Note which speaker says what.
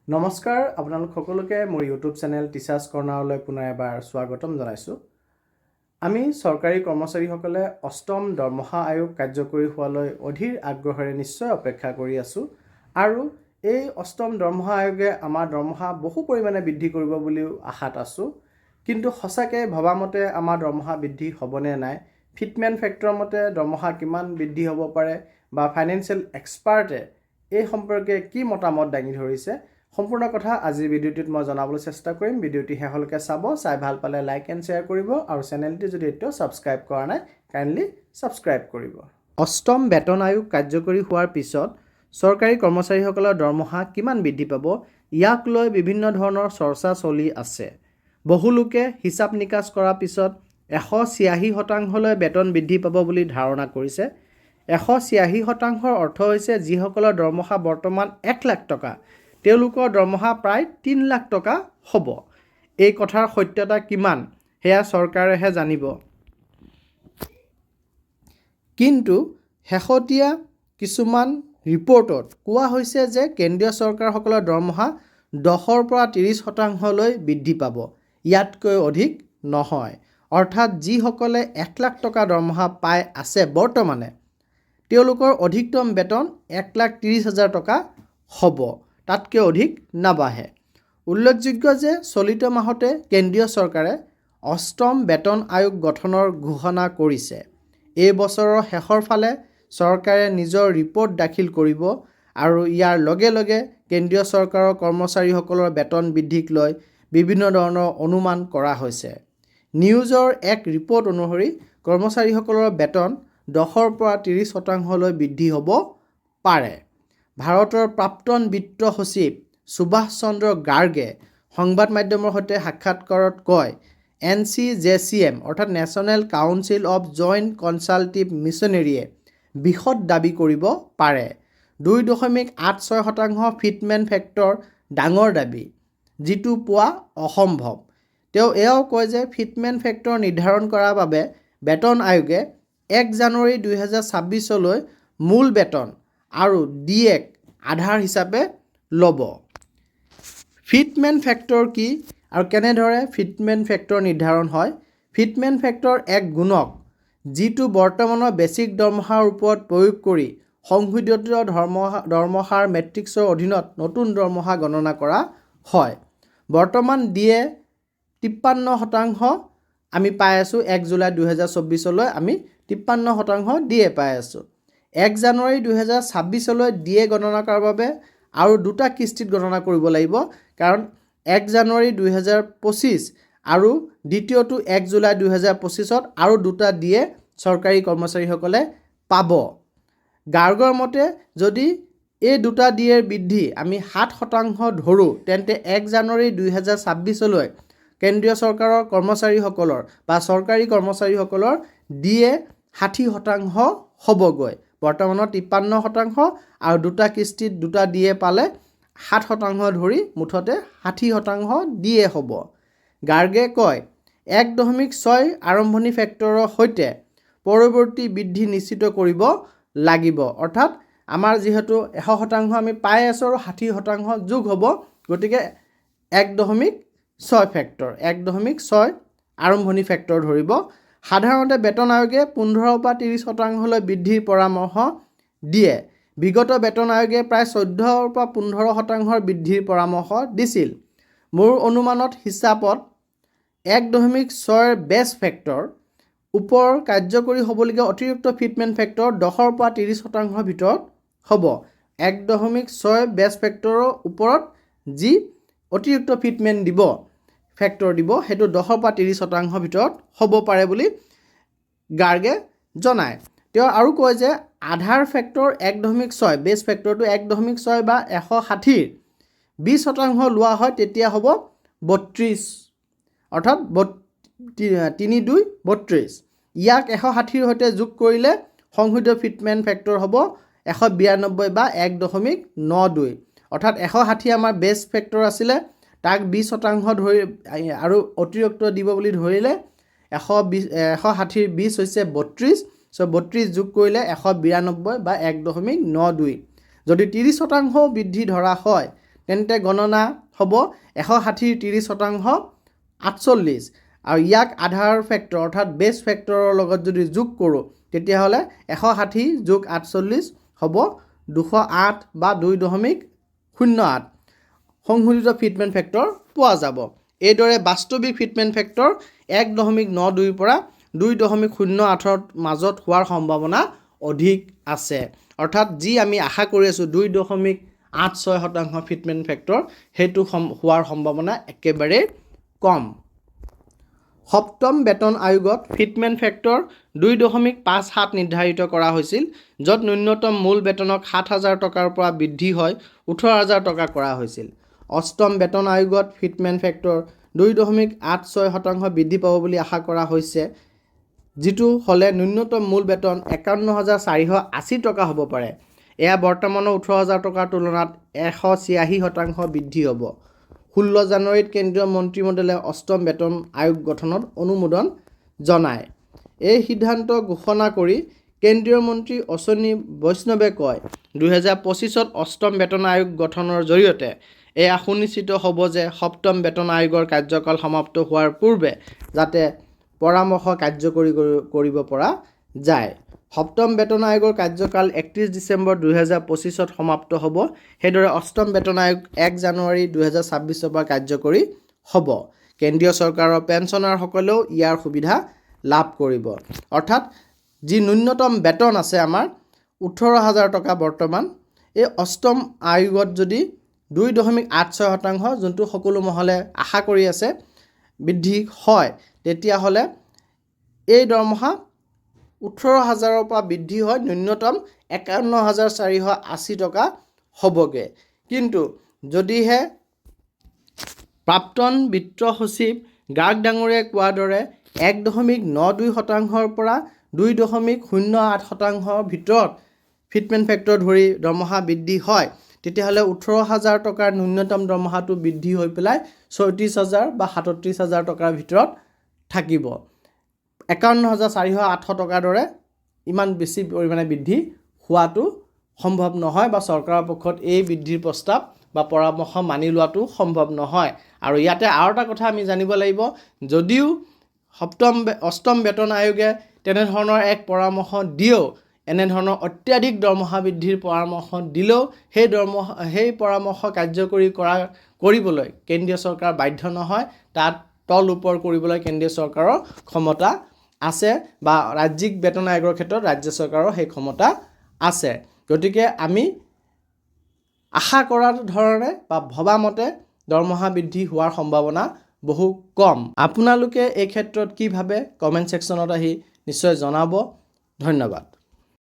Speaker 1: নমস্কাৰ আপোনালোক সকলোকে মোৰ ইউটিউব চেনেল টিচাৰ্ছ কৰ্ণাৰলৈ পুনৰ এবাৰ স্বাগতম জনাইছোঁ। আমি চৰকাৰী কৰ্মচাৰীসকলে অষ্টম দৰমহা আয়োগ কাৰ্যকৰী হোৱালৈ অধীৰ আগ্ৰহেৰে নিশ্চয় অপেক্ষা কৰি আছোঁ আৰু এই অষ্টম দৰমহা আয়োগে আমাৰ দৰমহা বহু পৰিমাণে বৃদ্ধি কৰিব বুলিও আশাত আছোঁ। কিন্তু সঁচাকৈ ভবামতে আমাৰ দৰমহা বৃদ্ধি হ'বনে নাই, ফিটমেণ্ট ফেক্টৰ মতে দৰমহা কিমান বৃদ্ধি হ'ব পাৰে বা ফাইনেন্সিয়েল এক্সপাৰ্টে এই সম্পৰ্কে কি মতামত দাঙি ধৰিছে, সম্পূৰ্ণ কথা আজিৰ ভিডিঅ'টোত মই জনাবলৈ চেষ্টা কৰিম। ভিডিঅ'টি শেষলৈকে চাব, চাই ভাল পালে লাইক এণ্ড শ্বেয়াৰ কৰিব আৰু চেনেলটি যদি এতিয়াও ছাবস্ক্ৰাইব কৰা নাই কাইণ্ডলি ছাবস্ক্ৰাইব কৰিব। অষ্টম বেতন আয়োগ কাৰ্যকৰী হোৱাৰ পিছত চৰকাৰী কৰ্মচাৰীসকলৰ দৰমহা কিমান বৃদ্ধি পাব, ইয়াক লৈ বিভিন্ন ধৰণৰ চৰ্চা চলি আছে। বহু লোকে হিচাপ নিকাচ কৰাৰ পিছত 186% বেতন বৃদ্ধি পাব বুলি ধাৰণা কৰিছে। 186%ৰ অৰ্থ হৈছে যিসকলৰ দৰমহা বৰ্তমান 1 লাখ টকা তেওঁলোকৰ দৰমহা প্ৰায় 3 লাখ টকা হ'ব। এই কথাৰ সত্যতা কিমান সেয়া চৰকাৰেহে জানিব। কিন্তু শেহতীয়া কিছুমান ৰিপৰ্টত কোৱা হৈছে যে কেন্দ্ৰীয় চৰকাৰসকলৰ দৰমহা 10ৰ পৰা 30%লৈ বৃদ্ধি পাব, ইয়াতকৈ অধিক নহয়। অৰ্থাৎ যিসকলে 1 লাখ টকা দৰমহা পাই আছে বৰ্তমানে তেওঁলোকৰ অধিকতম বেতন 1,30,000 টকা হ'ব, তাতকৈ অধিক নাবাঢ়ে। উল্লেখযোগ্য যে চলিত মাহতে কেন্দ্ৰীয় চৰকাৰে অষ্টম বেতন আয়োগ গঠনৰ ঘোষণা কৰিছে। এই বছৰৰ শেষৰ ফালে চৰকাৰে নিজৰ ৰিপৰ্ট দাখিল কৰিব আৰু ইয়াৰ লগে লগে কেন্দ্ৰীয় চৰকাৰৰ কৰ্মচাৰীসকলৰ বেতন বৃদ্ধিক লৈ বিভিন্ন ধৰণৰ অনুমান কৰা হৈছে। নিউজৰ এক ৰিপৰ্ট অনুসৰি কৰ্মচাৰীসকলৰ বেতন 10ৰ পৰা 30%লৈ বৃদ্ধি হ'ব পাৰে। ভাৰতৰ প্ৰাক্তন বিত্ত সচিব সুভাষ চন্দ্ৰ গাৰ্গে সংবাদ মাধ্যমৰ সৈতে সাক্ষাৎকাৰত কয়, NCJCM অৰ্থাৎ national council of joint consultative মিছনেৰীয়ে বিশদ দাবী কৰিব পাৰে। 2.86% ফিটমেণ্ট ফেক্টৰ ডাঙৰ দাবী, যিটো পোৱা অসম্ভৱ। তেওঁ এয়াও কয় যে ফিটমেণ্ট ফেক্টৰ নিৰ্ধাৰণ কৰাৰ বাবে বেতন আয়োগে 1 জানুৱাৰী 2026লৈ মূল বেতন আৰু ডিএক আধাৰ হিচাপে ল'ব। ফিটমেণ্ট ফেক্টৰ কি আৰু কেনেদৰে ফিটমেণ্ট ফেক্টৰ নিৰ্ধাৰণ হয়? ফিটমেণ্ট ফেক্টৰ এক গুণক যিটো বৰ্তমানৰ বেছিক দৰমহাৰ ওপৰত প্ৰয়োগ কৰি সংশোধিত দৰমহাৰ মেট্ৰিক্সৰ অধীনত নতুন দৰমহা গণনা কৰা হয়। বৰ্তমান ডিএ 53% আমি পাই আছোঁ। 1 জুলাই 2024লৈ আমি 53% ডিএ পাই আছোঁ। 1 জানুৱাৰী 2026লৈ ডিএ গণনা কৰাৰ বাবে আৰু দুটা কিস্তিত গণনা কৰিব লাগিব, কাৰণ 1 জানুৱাৰী 2025 আৰু দ্বিতীয়টো 1 জুলাই 2025ত আৰু দুটা ডিএ চৰকাৰী কৰ্মচাৰীসকলে পাব। গাৰ্গৰ মতে যদি এই দুটা ডিএৰ বৃদ্ধি আমি 7% ধৰোঁ তেন্তে 1 জানুৱাৰী 2026লৈ কেন্দ্ৰীয় চৰকাৰৰ কৰ্মচাৰীসকলৰ বা চৰকাৰী কৰ্মচাৰীসকলৰ ডিএ 60% হ'বগৈ। বৰ্তমানৰ 53% আৰু দুটা কিস্তিত দুটা ডিএ পালে 7% ধৰি মুঠতে 60% ডিএ হ'ব। গাৰ্গে কয় 1.6 আৰম্ভণি ফেক্টৰৰ সৈতে পৰৱৰ্তী বৃদ্ধি নিশ্চিত কৰিব লাগিব। অৰ্থাৎ আমাৰ যিহেতু 100% আমি পাই আছোঁ আৰু 60% যোগ হ'ব, গতিকে 1.6 ফেক্টৰ 1.6 আৰম্ভণি ফেক্টৰ ধৰিব। সাধাৰণতে বেতন আয়োগে 15ৰ পৰা 30%লৈ বৃদ্ধিৰ পৰামৰ্শ দিয়ে। বিগত বেতন আয়োগে প্ৰায় 14ৰ পৰা 15% বৃদ্ধিৰ পৰামৰ্শ দিছিল। মোৰ অনুমানত হিচাপত 1.6 বেছ ফেক্টৰ ওপৰ কাৰ্যকৰী হ'বলগীয়া অতিৰিক্ত ফিটমেণ্ট ফেক্টৰ 10ৰ পৰা 30% ভিতৰত হ'ব। 1.6 বেছ ফেক্টৰৰ ওপৰত যি অতিৰিক্ত ফিটমেণ্ট দিব ফেক্টৰ দিব সেইটো 10ৰ পৰা 30% ভিতৰত হ'ব পাৰে বুলি গাৰ্গে জনায়। তেওঁ আৰু কয় যে আধাৰ ফেক্টৰ 1.6 বেছ ফেক্টৰটো 1.6 বা 160ৰ 20% লোৱা হয় তেতিয়া হ'ব 32, অৰ্থাৎ 3.2 ইয়াক 160ৰ সৈতে যোগ কৰিলে সংশোধিত ফিটমেণ্ট ফেক্টৰ হ'ব 192 বা 1.92। অৰ্থাৎ 160 আমাৰ বেছ ফেক্টৰ আছিলে, তাক 20% ধৰি আৰু অতিৰিক্ত দিব বুলি ধৰিলে 160ৰ 20 হৈছে 32, 32 যোগ কৰিলে 192 বা 1.92। যদি 30% বৃদ্ধি ধৰা হয় তেন্তে গণনা হ'ব 160 30% 48 আৰু ইয়াক আধাৰ ফেক্টৰ অৰ্থাৎ বেছ ফেক্টৰৰ লগত যদি যোগ কৰোঁ তেতিয়াহ'লে 160 যোগ 48 হ'ব 208 বা 2.08 সংশোধিত ফিটমেণ্ট ফেক্টৰ পোৱা যাব। এইদৰে বাস্তৱিক ফিটমেণ্ট ফেক্টৰ 1.92 পৰা 2.08ৰ মাজত হোৱাৰ সম্ভাৱনা অধিক আছে। অৰ্থাৎ যি আমি আশা কৰি আছোঁ 2.86% ফিটমেণ্ট ফেক্টৰ সেইটো হোৱাৰ সম্ভাৱনা একেবাৰে কম। সপ্তম বেতন আয়োগত ফিটমেণ্ট ফেক্টৰ 2.57 নিৰ্ধাৰিত কৰা হৈছিল, য'ত ন্যূনতম মূল বেতনক 7,000 টকাৰ পৰা বৃদ্ধি হয় 18,000 টকা কৰা হৈছিল। অষ্টম বেতন আয়োগত ফিটমেণ্ট ফেক্টৰ 2.86% বৃদ্ধি পাব বুলি আশা কৰা হৈছে, যিটো হ'লে ন্যূনতম মূল বেতন 51,480 টকা হ'ব পাৰে। এয়া বৰ্তমানৰ 18,000 টকাৰ তুলনাত 186% বৃদ্ধি হ'ব। 16 জানুৱাৰীত কেন্দ্ৰীয় মন্ত্ৰীমণ্ডলে অষ্টম বেতন আয়োগ গঠনত অনুমোদন জনায়। এই সিদ্ধান্ত ঘোষণা কৰি কেন্দ্ৰীয় মন্ত্ৰী অশ্বিনী বৈষ্ণৱে কয়, 2025ত অষ্টম বেতন আয়োগ গঠনৰ জৰিয়তে এয়া সুনিশ্চিত হ'ব যে সপ্তম বেতন আয়োগৰ কাৰ্যকাল সমাপ্ত হোৱাৰ পূৰ্বে যাতে পৰামৰ্শ কাৰ্যকৰী কৰিব পৰা যায়। সপ্তম বেতন আয়োগৰ কাৰ্যকাল 31 ডিচেম্বৰ 2025ত সমাপ্ত হ'ব। সেইদৰে অষ্টম বেতন আয়োগ 1 জানুৱাৰী 2026ৰ পৰা কাৰ্যকৰী হ'ব। কেন্দ্ৰীয় চৰকাৰৰ পেঞ্চনাৰসকলেও ইয়াৰ সুবিধা লাভ কৰিব। অৰ্থাৎ যি ন্যূনতম বেতন আছে আমাৰ 18,000 টকা বৰ্তমান, এই অষ্টম আয়োগত যদি 2.86% যোনটো সকলো মহলে আশা কৰি আছে বৃদ্ধি হয়, তেতিয়াহ'লে এই দৰমহা 18,000ৰ পৰা বৃদ্ধি হয় ন্যূনতম 51,480 টকা হ'বগৈ। কিন্তু যদিহে প্ৰাক্তন বিত্ত সচিব গাৰ্গ ডাঙৰীয়াই কোৱাৰ দৰে 1.92%ৰ পৰা 2.08%ৰ ভিতৰত ফিটমেণ্ট ফেক্টৰ ধৰি দৰমহা বৃদ্ধি হয়, তেতিয়াহ'লে 18,000 টকাৰ ন্যূনতম দৰমহাটো বৃদ্ধি হৈ পেলাই 34,000 বা 37,000 টকাৰ ভিতৰত থাকিব। 51,408 টকাৰ দৰে ইমান বেছি পৰিমাণে বৃদ্ধি হোৱাটো সম্ভৱ নহয় বা চৰকাৰৰ পক্ষত এই বৃদ্ধিৰ প্ৰস্তাৱ বা পৰামৰ্শ মানি লোৱাটো সম্ভৱ নহয়। আৰু ইয়াতে আৰু এটা কথা আমি জানিব লাগিব, যদিও অষ্টম বেতন আয়োগে তেনেধৰণৰ এক পৰামৰ্শ দিয়েও, এনেধৰণৰ অত্যাধিক দৰমহা বৃদ্ধিৰ পৰামৰ্শ দিলেও সেই পৰামৰ্শ কাৰ্যকৰী কৰিবলৈ কেন্দ্ৰীয় চৰকাৰ বাধ্য নহয়। তাত তল ওপৰ কৰিবলৈ কেন্দ্ৰীয় চৰকাৰৰ ক্ষমতা আছে বা ৰাজ্যিক বেতন আয়োগৰ ক্ষেত্ৰত ৰাজ্য চৰকাৰৰ সেই ক্ষমতা আছে। গতিকে আমি আশা কৰাৰ ধৰণে বা ভবা মতে দৰমহা বৃদ্ধি হোৱাৰ সম্ভাৱনা বহু কম। আপোনালোকে এই ক্ষেত্ৰত কি ভাবে কমেণ্ট ছেকশ্যনত আহি নিশ্চয় জনাব। ধন্যবাদ।